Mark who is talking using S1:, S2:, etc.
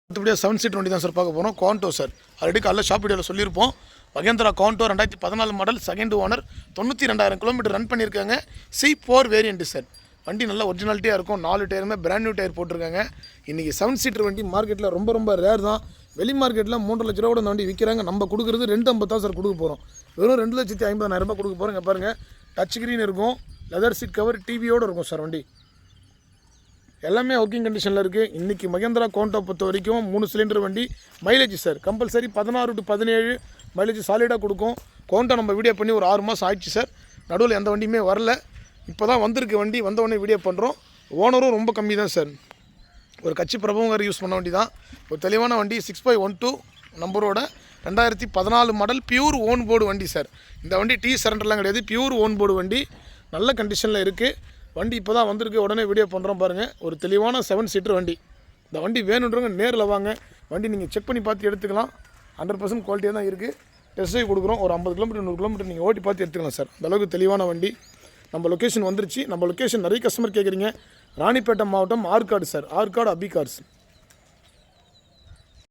S1: அடுத்தபடியாக 7 சீட் வண்டி தான் சார் பார்க்க போகிறோம். குவாண்டோ சார் ஆல்ரெடி காலைல ஷாப் வீடியோவில் சொல்லியிருப்போம். Mahindra Quanto 2014 model, second owner, 92,000 kilometre run பண்ணியிருக்காங்க. C4 variant sir. வண்டி நல்லா ஒரிஜினாலிட்டியாக இருக்கும். 4 டயருமே பிராண்ட் நியூ டயர் போட்டிருக்காங்க. இன்றைக்கி 7 சீட்டர் வண்டி மார்க்கெட்டில் ரொம்ப ரேர் தான். வெளி மார்க்கெட்டில் 3 லட்ச ரூபா கூட இந்த வண்டி விற்கிறாங்க. நம்ம கொடுக்குறது 250 தான் சார் கொடுக்க போகிறோம். வெறும் 2,50,000 ரூபாய் கொடுக்க போகிறோம். இங்கே பாருங்கள், டச் ஸ்க்ரீன் இருக்கும், லெதர் சீட் கவர், டிவியோடு இருக்கும் சார். வண்டி எல்லாமே ஒர்க்கிங் கண்டிஷனில் இருக்குது. இன்றைக்கி மகேந்திரா குவாண்டோ பொறுத்த வரைக்கும் 3 சிலிண்டர் வண்டி. Mileage sir compulsory 16 to 17 mileage சாலிடாக கொடுக்கும். குவாண்டோ நம்ம வீடியோ பண்ணி ஒரு 6 மாதம் ஆயிடுச்சு சார். நடுவில் எந்த வண்டியுமே வரல, இப்போ தான் வந்திருக்கு வண்டி. வந்தவொடனே வீடியோ பண்ணுறோம். ஓனரும் ரொம்ப கம்மி தான் சார். ஒரு கட்சி பிரபவங்கர் யூஸ் பண்ண வண்டி தான். ஒரு தெளிவான வண்டி. 6512 நம்பரோட 2014 மாடல், பியூர் ஓன் போர்டு வண்டி சார். இந்த வண்டி டீ சரண்டர்லாம் கிடையாது, பியூர் ஓன் போர்டு வண்டி. நல்ல கண்டிஷனில் இருக்குது வண்டி. இப்போ தான் வந்திருக்கு, உடனே வீடியோ பண்ணுறோம் பாருங்கள். ஒரு தெளிவான 7 சீட்டர் வண்டி. இந்த வண்டி வேணுன்றவங்க நேரில் வாங்க. வண்டி நீங்கள் செக் பண்ணி பார்த்து எடுத்துக்கலாம். 100% குவாலிட்டியாக தான் இருக்குது. டெஸ்ட் ட்ரைவ் கொடுக்குறோம். ஒரு 50 கிலோமீட்டர் 100 கிலோமீட்டர் நீங்கள் ஓட்டி பார்த்து எடுத்துக்கலாம் சார். அந்தளவுக்கு தெளிவான வண்டி. நம்ம லொக்கேஷன் வந்துருச்சு. நம்ம லொக்கேஷன் நிறைய கஸ்டமர் கேட்குறீங்க. ராணிப்பேட்டை மாவட்டம், ஆற்காடு சார். ஆற்காடு அபி கார்ஸ்.